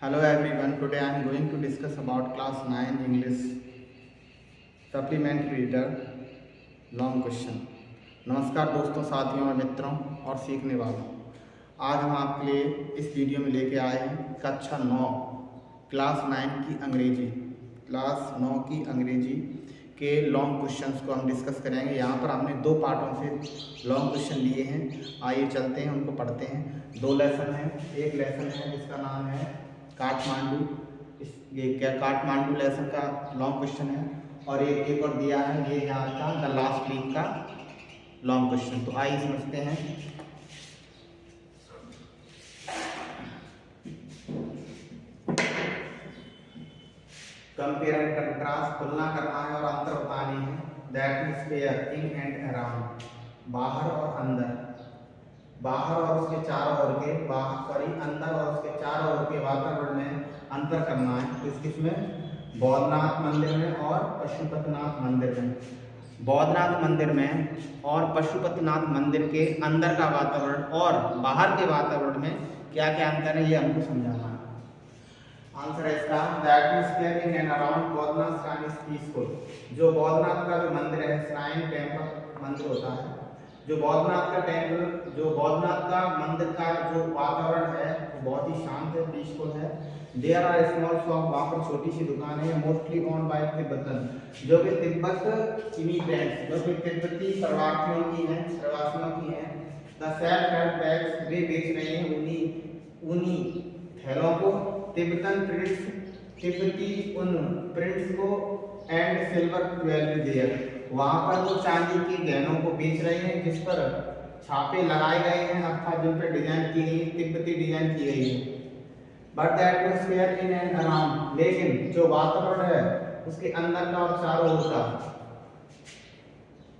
Hello everyone, today I am going to discuss about class 9 English supplementary reader long question। नमस्कार दोस्तों, साथियों और मित्रों और सीखने वालों, आज हम आपके लिए इस वीडियो में लेके आए हैं कक्षा 9 क्लास 9 की अंग्रेजी के लॉन्ग क्वेश्चंस को हम डिस्कस करेंगे। यहाँ पर हमने दो पार्टों से लॉन्ग क्वेश्चन लिए हैं। आइए चलते हैं, उनको पढ़ते हैं। दो लेसन हैं। एक लेसन है जिसका नाम है काठमांडू, ये क्या काठमांडू लेसन का लॉन्ग क्वेश्चन है, और एक और दिया है ये यहाँ का द लास्ट वीक का लॉन्ग क्वेश्चन। तो आइए समझते हैं। कंपेयर एंड कंट्रास्ट, तुलना करना है और अंतर बतानी है। That means fair in and around, बाहर और अंदर, बाहर और उसके चारों ओर के अंदर और उसके चारों ओर के वातावरण में अंतर करना है। तो इसमें बौद्धनाथ मंदिर में और पशुपतिनाथ मंदिर में, बौद्धनाथ मंदिर में और पशुपतिनाथ मंदिर के अंदर का वातावरण और बाहर के वातावरण में क्या क्या अंतर है, ये हमको समझाना है। आंसर है इसका that means fair in and around Boudhanath shrine is peaceful. जो बौद्धनाथ का जो मंदिर है, श्राइन टेम्पल मंदिर होता है, जो बौद्धनाथ का टेम्पल, जो बौद्धनाथ का मंदिर का जो वातावरण है वो बहुत ही शांत है, पीसफुल है। देयर आर स्मॉल शॉप, वहाँ पर छोटी सी दुकानें हैं। मोस्टली ओन बाय तिब्बतन, जो कि तिब्बत इमिग्रेंट्स, जो कि तिब्बती शरणार्थियों की हैं, प्रवासियों की हैं। द सेल्फ हेल्प बैग्स, वे बेच रहे हैं ऊनी थैलों को। तिब्बतन प्रिंट्स, तिब्बती उन प्रिंट्स को। एंड सिल्वर ज्वेलरी देयर, वहाँ पर वो चांदी के गहनों को बेच रहे हैं जिस पर छापे लगाए गए हैं, अर्थात जिन पर डिजाइन की गई, तिब्बती डिजाइन की गई है। But the atmosphere in and around, लेकिन जो वातावरण है उसके अंदर का और चारों ओर का,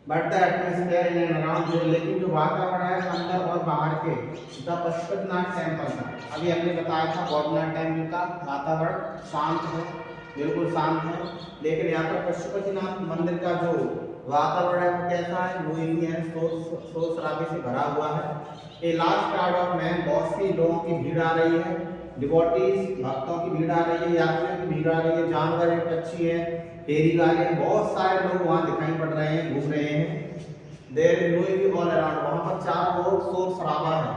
but the atmosphere in and around, लेकिन जो वातावरण है अंदर और बाहर के, द पशुपतिनाथ टेम्पल का, अभी हमने बताया था बौद्धनाथ टेम्पल का वातावरण शांत है, बिल्कुल शांत है। लेकिन यहाँ पर पशुपतिनाथ मंदिर का जो वातावरण है वो कैसा है, नोइजी है, शोर शराबे से भरा हुआ है। A large crowd of man, बहुत सी लोगों की भीड़ आ रही है। डिवोटीज, भक्तों की भीड़ आ रही है, यात्रियों की भीड़ आ रही है, जानवर है, पक्षी है, फेरी वाले, बहुत सारे लोग वहाँ दिखाई पड़ रहे हैं, घूम रहे हैं। There is noisy all around, वहाँ पर चारों ओर शोर शराबा है।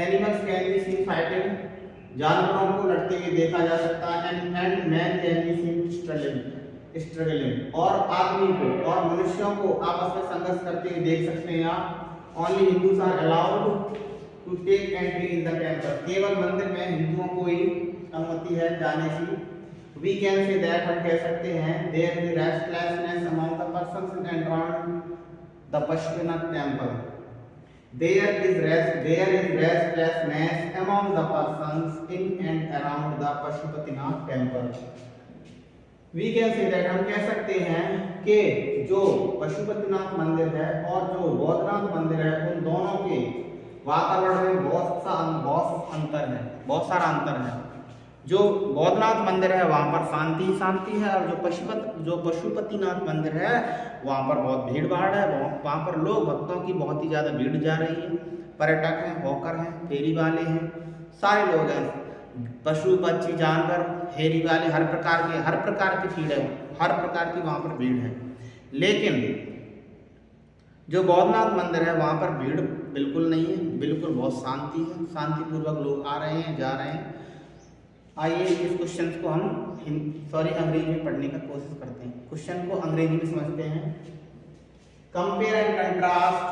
Animals can be seen fighting, जानवरों को लड़ते हुए देखा जा सकता है। And man can be seen struggling, और आदमी को और मनुष्यों को आपस में संघर्ष करते हुए देख सकते हैं आप। Only Hindus are allowed to take entry in the temple, केवल मंदिर में हिंदुओं को ही अनुमति है जाने की। वी कैन से दैट, हम कह सकते हैं, there is restlessness among the persons in and around the Pashupatinath temple. There is restlessness among the persons in and around the Pashupatinath temple. We can say that, हम कह सकते हैं कि जो पशुपतिनाथ मंदिर है और जो बौद्धनाथ मंदिर है, उन दोनों के वातावरण में बहुत सारा अंतर है। जो बौद्धनाथ मंदिर है वहाँ पर शांति है, और जो पशुपतिनाथ मंदिर है वहाँ पर बहुत भीड़ भाड़ है। वहाँ पर लोग, भक्तों की बहुत ही ज़्यादा भीड़ जा रही है। पर्यटक हैं, हॉकर हैं, फेरी वाले हैं, सारे लोग हैं, पशु पक्षी जानवर, फेरी वाले, हर प्रकार की भीड़ है, हर प्रकार की वहाँ पर भीड़ है। लेकिन जो बौद्धनाथ मंदिर है वहाँ पर भीड़ बिल्कुल नहीं है, बिल्कुल बहुत शांति है, शांतिपूर्वक लोग आ रहे हैं, जा रहे हैं। आइए इस क्वेश्चन को हम अंग्रेजी में पढ़ने का कोशिश करते हैं। क्वेश्चन को अंग्रेजी में समझते हैं। Compare and contrast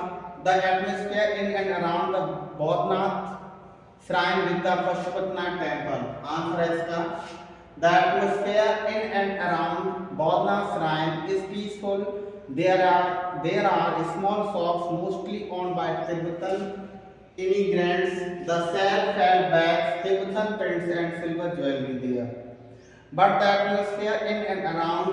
the atmosphere in and around the Boudhanath shrine with the Pashupatinath temple. Answer है इसका the atmosphere in and around Boudhanath shrine is peaceful. There are small shops mostly owned by Tibetan immigrants, the self-help bags, Tibetan prints and silver jewelry there. But the atmosphere in and around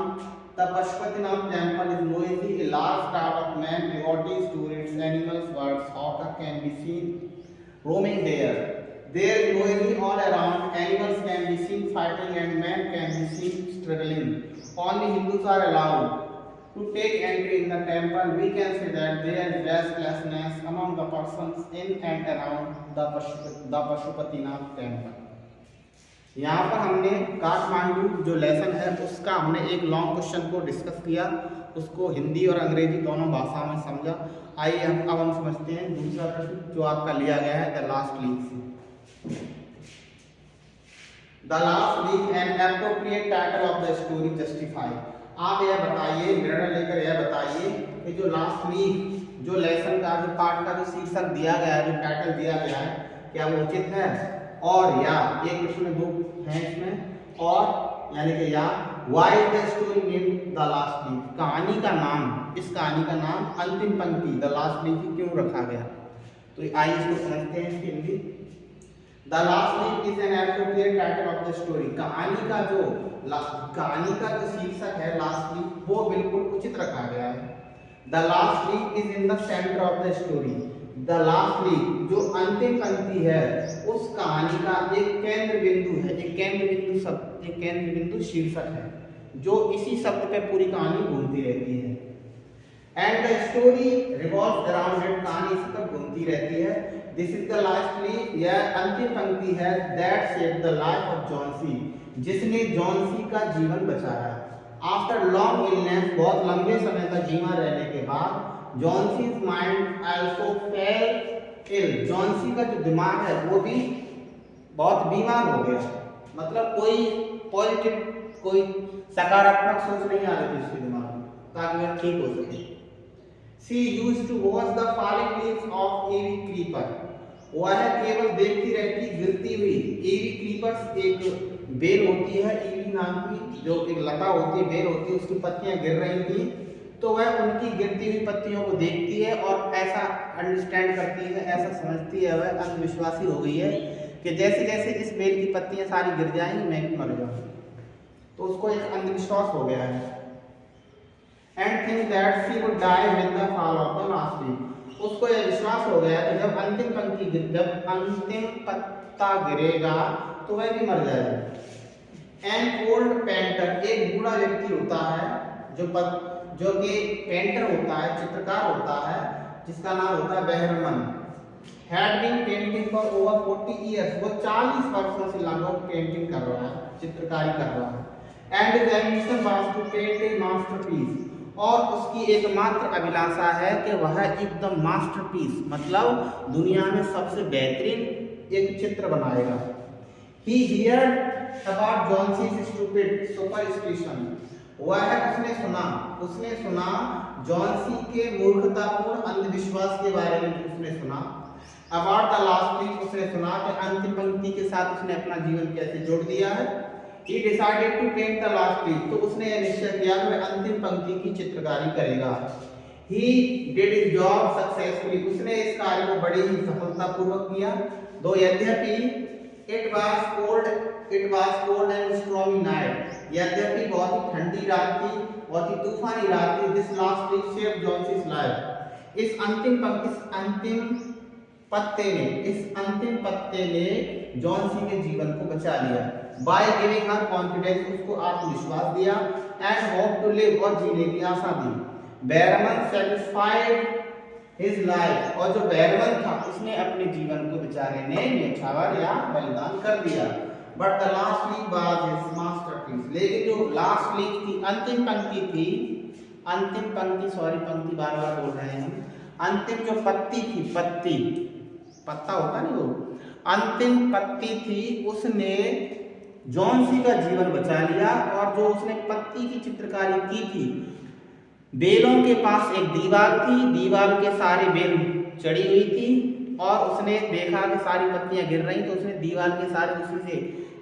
the Pashupatinath temple is noisy. A large crowd of men, devotees, tourists, animals, birds, hawker can be seen roaming there. There is noisy all around. Animals can be seen fighting and men can be seen struggling. Only Hindus are allowed to take entry in the temple. We can say that there is restlessness among the persons in and around the Pashupatinath temple. यहाँ पर हमने काठमांडू जो lesson है उसका हमने एक long question को discuss किया, उसको हिंदी और अंग्रेजी दोनों भाषा में समझा। आइए अब हम समझते हैं दूसरा प्रश्न जो आपका लिया गया है the last leaf. The last leaf and appropriate title of the story justify. आप यह बताइए, निर्णय लेकर यह बताइए कि जो लास्ट लीफ जो लेसन का जो पार्ट का जो शीर्षक दिया गया है, जो टाइटल दिया गया है, क्या वो उचित है? और या एक प्रश्न दो है इसमें, और यानी कि या why the story named the last leaf, कहानी का नाम, इस कहानी का नाम अंतिम पंक्ति द लास्ट लीफ क्यों रखा गया? तो आइए इसको समझते हैं इसकी Hindi. The last leaf is an appropriate title of the story. कहानी का जो शीर्षक है लास्ट लीफ वो बिल्कुल उचित रखा गया है। The last leaf is in the centre of the story. The last leaf जो अंतिम पंक्ति है उस कहानी का एक केंद्र बिंदु है, एक केंद्र बिंदु शीर्षक है जो इसी शब्द पे पूरी कहानी घूमती रहती है। And the story revolves around it, कहानी इसी पर घूमती रहती है। This is the last leaf, यह अंतिम पंक्ति है that saved the life of John C, जिसने जॉन सी का जीवन बचाया। आफ्टर लॉन्ग इलनेस, बहुत लंबे समय तक बीमार रहने के बाद, Johnsy's mind also fell ill, Johnsy का जो दिमाग है वो भी बहुत बीमार हो गया, मतलब कोई पॉजिटिव, कोई सकारात्मक सोच नहीं आ रही थी उसके दिमाग में ताकि वह ठीक हो सके। She used to watch the falling leaves of ivy creeper, वह केवल देखती रहती गिरती हुई ivy creepers, एक बेल होती है ivy नाम की, जो एक लता होती है, बेल होती है, उसकी पत्तियां गिर रही थी, तो वह उनकी गिरती हुई पत्तियों को देखती है और ऐसा अंडरस्टैंड करती है, ऐसा समझती है, वह अंधविश्वासी हो गई है कि जैसे जैसे इस बेल की पत्तियां सारी गिर जाएंगी मैं भी मर जाऊंगी, तो उसको एक अंधविश्वास हो गया है। And think that she would die with the fall of the last leaf, उसको यह विश्वास हो गया कि जब अंतिम पत्ता गिरेगा तो वह भी मर जाएगा। एन ओल्ड पेंटर, एक बूढ़ा व्यक्ति होता है जो कि पेंटर होता है, चित्रकार होता है, जिसका नाम होता है Behrman, had been painting for over 40 years, वो 40 वर्षों से लगभग पेंटिंग कर रहा है, चित्रकारी कर रहा है। And his ambition was to paint a masterpiece, और उसकी एकमात्र अभिलाषा है कि वह एकदम मास्टरपीस, मतलब दुनिया में सबसे बेहतरीन एक चित्र बनाएगा। He heard about Johnson's stupid superstition, उसने सुना जॉनसी के मूर्खतापूर्ण अंधविश्वास के बारे में, उसने सुना अबाउट द लास्ट लीफ, उसने सुना कि अंतिम पंक्ति के साथ उसने अपना जीवन कैसे जोड़ दिया है। He decided to paint the last leaf, तो उसने यह निश्चय किया कि वह अंतिम पंक्ति की चित्रकारी करेगा। He did his job successfully, उसने इस कार्य को बड़ी ही सफलतापूर्वक किया। दो यद्यपि it was cold and stormy night, यद्यपि बहुत ही ठंडी रात थी, बहुत ही तूफानी रात थी, this last leaf saved Johnson's life, इस अंतिम पत्ते ने जॉनसी के जीवन को बचा लिया। बाय गिविंग हर कॉन्फिडेंस, उसको आत्मविश्वास दिया, एंड होप टू लिव, और जीने की आशा दी। बेरमन सेटिस्फाइड हिज लाइफ, और जो बेरमन था उसने अपने जीवन को बेचारे ने न्यौछावर या बलिदान कर दिया। But the last leaf was his masterpiece, लेकिन जो लास्ट लीफ थी, अंतिम पंक्ति सॉरी पंक्ति बार बार बोल रहे हैं हम, अंतिम जो पत्ती थी, पत्ता होता नहीं वो, अंतिम पत्ती थी, उसने जॉनसी का जीवन बचा लिया। और जो उसने पत्ती की चित्रकारी की थी, बेलों के पास एक दीवार थी, दीवार के सारे बेल चढ़ी हुई थी, और उसने देखा कि सारी पत्तियां गिर रही, तो उसने दीवार के सारे उसी से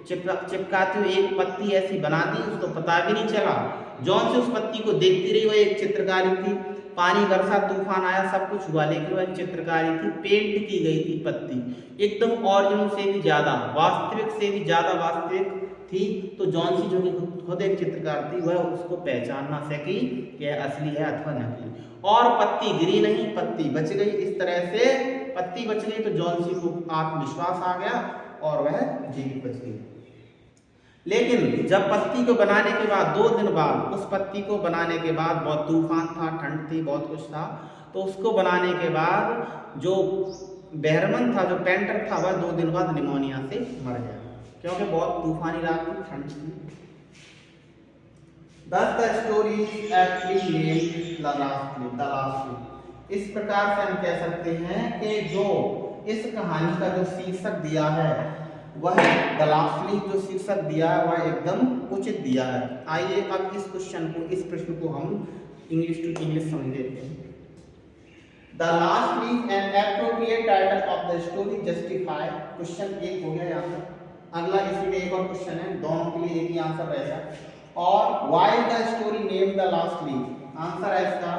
चिपकाती हुई एक पत्ती ऐसी बना दी, उसको पता भी नहीं चला। जॉनसी उस पत्ती को देखती रही, वो एक चित्रकारी थी, पानी बरसा, तूफान आया, सब कुछ हुआ, लेकिन वह चित्रकारी थी, पेंट की गई थी पत्ती, एकदम ओरिजिनल से भी ज्यादा, वास्तविक से भी ज्यादा वास्तविक थी। तो जॉनसी जो कि खुद एक चित्रकार थी, वह उसको पहचान ना सकी कि असली है अथवा नकली, और पत्ती गिरी नहीं, पत्ती बच गई। इस तरह से पत्ती बच गई तो जॉनसी को आत्मविश्वास आ गया और वह जीवित बच गई। लेकिन जब पत्ती को बनाने के बाद 2 दिन बाद, उस पत्ती को बनाने के बाद बहुत तूफान था, ठंड थी, बहुत कुछ था, तो उसको बनाने के बाद जो बेहरमन था, जो पेंटर था, वह 2 दिन बाद निमोनिया से मर गया। क्योंकि बहुत तूफानी रात थी, ठंड थी। Thus the story is aptly named the last sleep। इस प्रकार से हम कह सकते हैं कि जो इस कहानी का जो शीर्षक दिया है वह द लास्ट स्लीप, जो शीर्षक दिया है वह एकदम उचित दिया है। आइए अब इस प्रश्न को हम इंग्लिश टू इंग्लिश समझ लेते हैं। The last sleep N appropriate title of the story justify. Question एक हो गया यहाँ पर। अगला इसी में एक और क्वेश्चन है, दोनों के लिए एक ही आंसर रहेगा। और why the story name the last sleep. Answer है इसका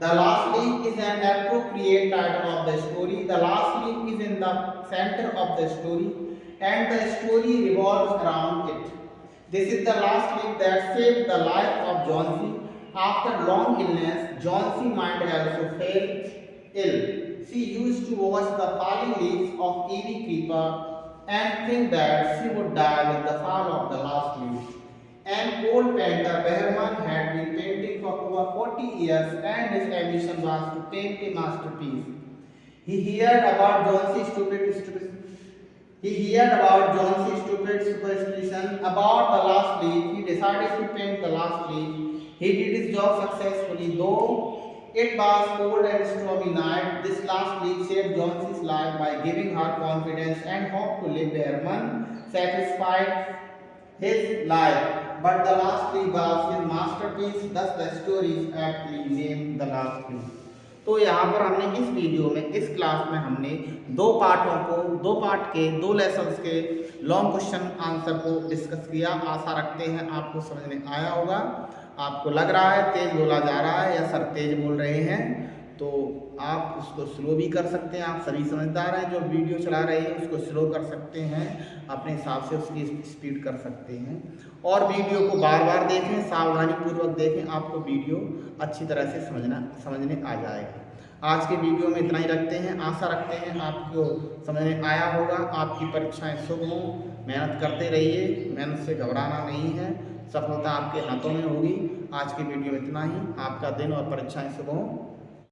the last sleep is an appropriate title of the story. The last sleep is in the centre of the story and the story revolves around it. This is the last sleep that saved the life of Johnsy. After long illness, Johnsy mind also fell ill. She used to watch the falling leaves of Ivy Creeper and think that she would die with the fall of the last leaf. An old painter, Behrman, had been painting for over 40 years and his ambition was to paint a masterpiece. He heard about Johnsey's stupid superstition about the last leaf. He decided to paint the last leaf. He did his job successfully, though it was cold and stormy night. This last leaf saved Johnsey's life by giving her confidence and hope to live. Behrman satisfied his life, but the last leaf was his masterpiece. Thus the story is aptly named the last leaf. तो यहाँ पर हमने इस video में, इस class में हमने दो पार्ट के 2 लेसन्स के लॉन्ग क्वेश्चन आंसर को डिस्कस किया। आशा रखते हैं आपको समझ में आया होगा। आपको लग रहा है तेज बोला जा रहा है या सर तेज बोल रहे हैं, तो आप उसको स्लो भी कर सकते हैं। आप सभी समझदार हैं, जो वीडियो चला रहे हैं उसको स्लो कर सकते हैं, अपने हिसाब से उसकी स्पीड कर सकते हैं। और वीडियो को बार बार देखें, सावधानी पूर्वक देखें, आपको वीडियो अच्छी तरह से समझने आ जाएगा। आज के वीडियो में इतना ही रखते हैं। आशा रखते हैं आपको समझ में आया होगा। आपकी परीक्षाएं शुभ हों, मेहनत करते रहिए, मेहनत से घबराना नहीं है, सफलता आपके हाथों में होगी। आज के वीडियो में इतना ही। आपका दिन और परीक्षाएं शुभ हों।